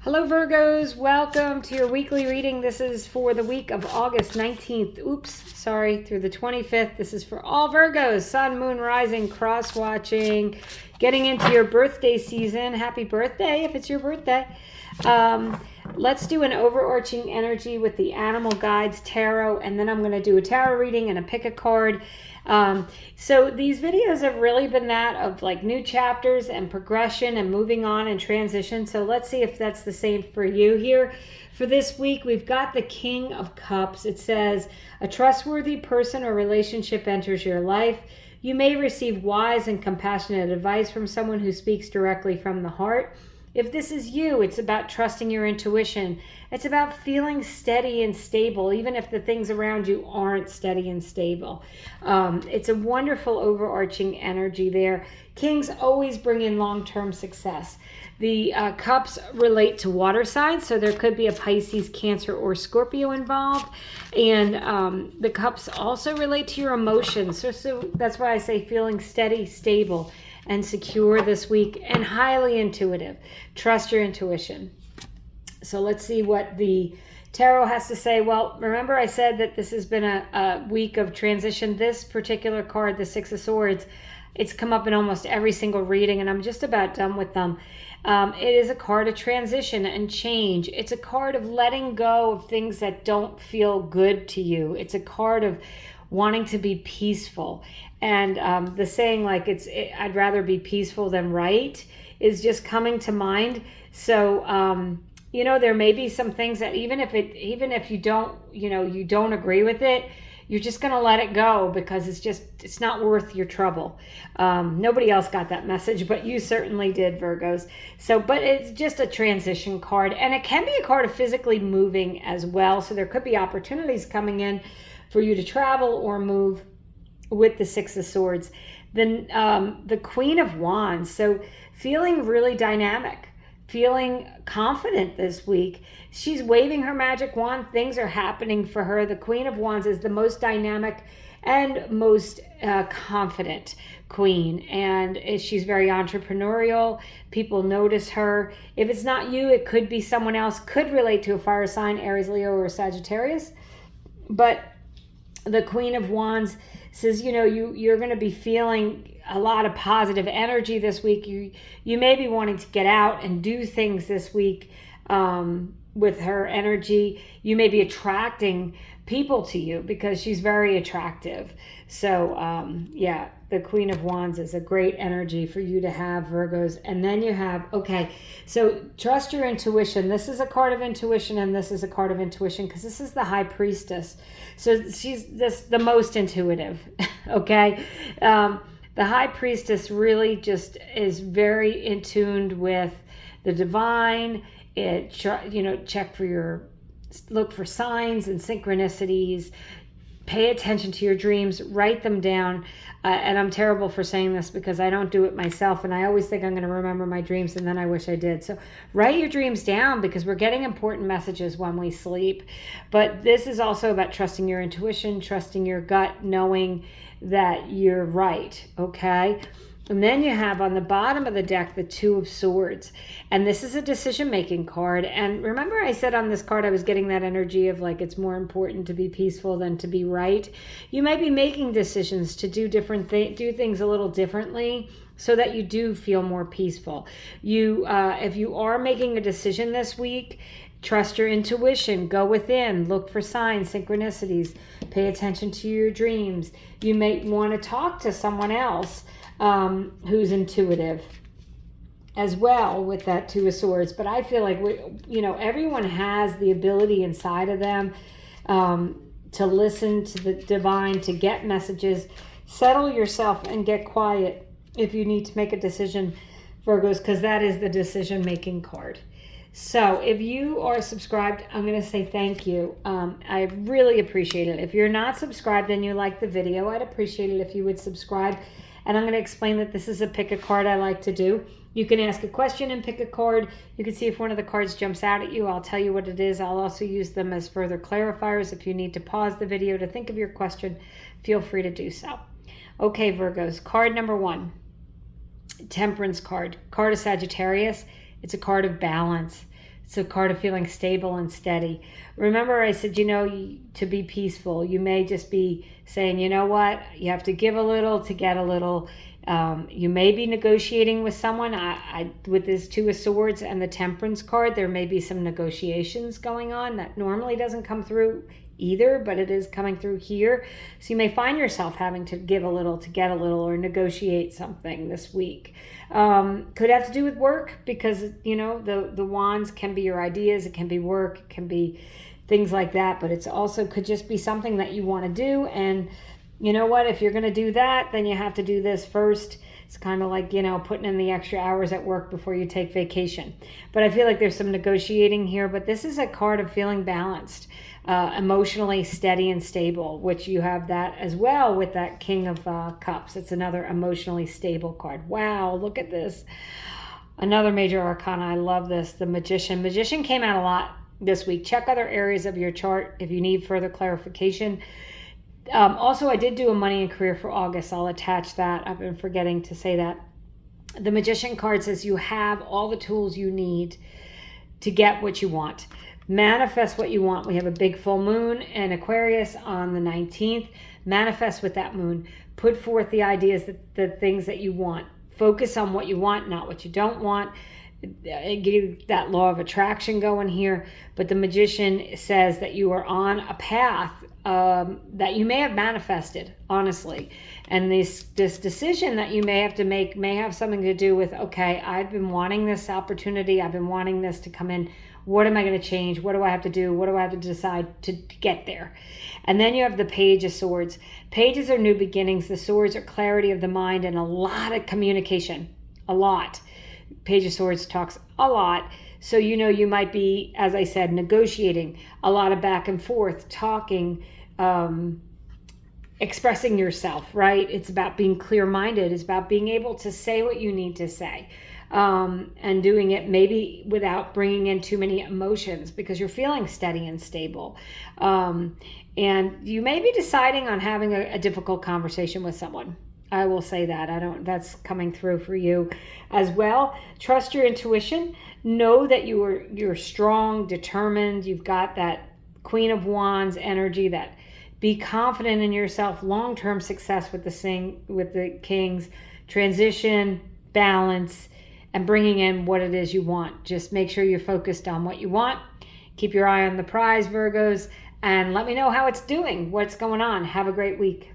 Hello Virgos, welcome to your weekly reading. This is for the week of August 19th, through the 25th. This is for all Virgos, sun, moon, rising, cross watching, getting into your birthday season. Happy birthday if it's your birthday. Let's do an overarching energy with the Animal Guides Tarot, and then I'm going to do a tarot reading and a pick a card. So these videos have really been that of like new chapters and progression and moving on and transition. So let's see if that's the same for you here. For this week, we've got the King of Cups. It says, a trustworthy person or relationship enters your life. You may receive wise and compassionate advice from someone who speaks directly from the heart. If this is you, it's about trusting your intuition. It's about feeling steady and stable, even if the things around you aren't steady and stable. It's a wonderful overarching energy there. Kings always bring in long-term success. The cups relate to water signs, so there could be a Pisces, Cancer, or Scorpio involved. And the cups also relate to your emotions. So that's why I say feeling steady, stable, and secure this week, and highly intuitive. Trust your intuition. So let's see what the tarot has to say. Well, remember I said that this has been a week of transition. This particular card, the Six of Swords, it's come up in almost every single reading, and I'm just about done with them. It is a card of transition and change. It's a card of letting go of things that don't feel good to you. It's a card of wanting to be peaceful. And the saying, like, I'd rather be peaceful than right, is just coming to mind. So, there may be some things that even if you don't, you don't agree with it, you're just going to let it go because it's not worth your trouble. Nobody else got that message, but you certainly did, Virgos. So, but it's just a transition card, and it can be a card of physically moving as well. So there could be opportunities coming in for you to travel or move with the Six of Swords. Then the Queen of Wands. So feeling really dynamic, feeling confident this week. She's waving her magic wand. Things are happening for her. The Queen of Wands is the most dynamic and most confident queen. And she's very entrepreneurial. People notice her. If it's not you, it could be someone else. Could relate to a fire sign, Aries, Leo, or Sagittarius. But the Queen of Wands says, you're going to be feeling a lot of positive energy this week. You may be wanting to get out and do things this week with her energy. You may be attracting people to you because she's very attractive. So, the Queen of Wands is a great energy for you to have, Virgos. And then you have, so trust your intuition. This is a card of intuition, and this is a card of intuition because this is the High Priestess. So she's the most intuitive, okay? The High Priestess really just is very in tune with the divine. Look for signs and synchronicities. Pay attention to your dreams. Write them down. And I'm terrible for saying this because I don't do it myself, and I always think I'm going to remember my dreams, and then I wish I did. So write your dreams down because we're getting important messages when we sleep. But this is also about trusting your intuition, trusting your gut, knowing that you're right, okay? And then you have on the bottom of the deck the Two of Swords. And this is a decision-making card. And remember I said on this card I was getting that energy of like it's more important to be peaceful than to be right. You might be making decisions to do do things a little differently so that you do feel more peaceful. If you are making a decision this week, trust your intuition. Go within. Look for signs, synchronicities. Pay attention to your dreams. You may want to talk to someone else who's intuitive as well with that Two of Swords. But I feel like everyone has the ability inside of them to listen to the divine, to get messages. Settle yourself and get quiet if you need to make a decision, Virgos, because that is the decision-making card. So if you are subscribed, I'm going to say thank you. I really appreciate it. If you're not subscribed and you like the video, I'd appreciate it if you would subscribe. And I'm going to explain that this is a pick a card I like to do. You can ask a question and pick a card. You can see if one of the cards jumps out at you. I'll tell you what it is. I'll also use them as further clarifiers. If you need to pause the video to think of your question, feel free to do so. Okay, Virgos, card number 1, Temperance card of Sagittarius. It's a card of balance. It's a card of feeling stable and steady. Remember, I said, to be peaceful. You may just be saying, you know what, you have to give a little to get a little. You may be negotiating with someone. With this Two of Swords and the Temperance card, there may be some negotiations going on that normally doesn't come through either, but it is coming through here. So you may find yourself having to give a little to get a little, or negotiate something this week. Could have to do with work, because the wands can be your ideas, it can be work, it can be things like that, but it's also could just be something that you want to do. And you know what, if you're going to do that, then you have to do this first. It's kind of like, putting in the extra hours at work before you take vacation. But I feel like there's some negotiating here, but this is a card of feeling balanced, emotionally steady and stable, which you have that as well with that King of Cups. It's another emotionally stable card. Wow, look at this. Another major arcana. I love this. The Magician. Magician came out a lot this week. Check other areas of your chart if you need further clarification. Also, I did do a money and career for August. I'll attach that. I've been forgetting to say that. The Magician card says you have all the tools you need to get what you want. Manifest what you want. We have a big full moon in Aquarius on the 19th. Manifest with that moon. Put forth the ideas, the things that you want. Focus on what you want, not what you don't want. Get that law of attraction going here. But the Magician says that you are on a path that you may have manifested, honestly. And this decision that you may have to make may have something to do with, okay, I've been wanting this opportunity. I've been wanting this to come in. What am I going to change? What do I have to do? What do I have to decide to get there? And then you have the Page of Swords. Pages are new beginnings. The swords are clarity of the mind and a lot of communication. A lot. Page of Swords talks a lot. So, you might be, as I said, negotiating, a lot of back and forth, talking, expressing yourself, right? It's about being clear-minded. It's about being able to say what you need to say, and doing it maybe without bringing in too many emotions, because you're feeling steady and stable. And you may be deciding on having a difficult conversation with someone. I will say that. That's coming through for you as well. Trust your intuition. Know that you're strong, determined. You've got that Queen of Wands energy. That be confident in yourself. Long-term success with the Kings. Transition, balance, and bringing in what it is you want. Just make sure you're focused on what you want. Keep your eye on the prize, Virgos, and let me know how it's doing. What's going on? Have a great week.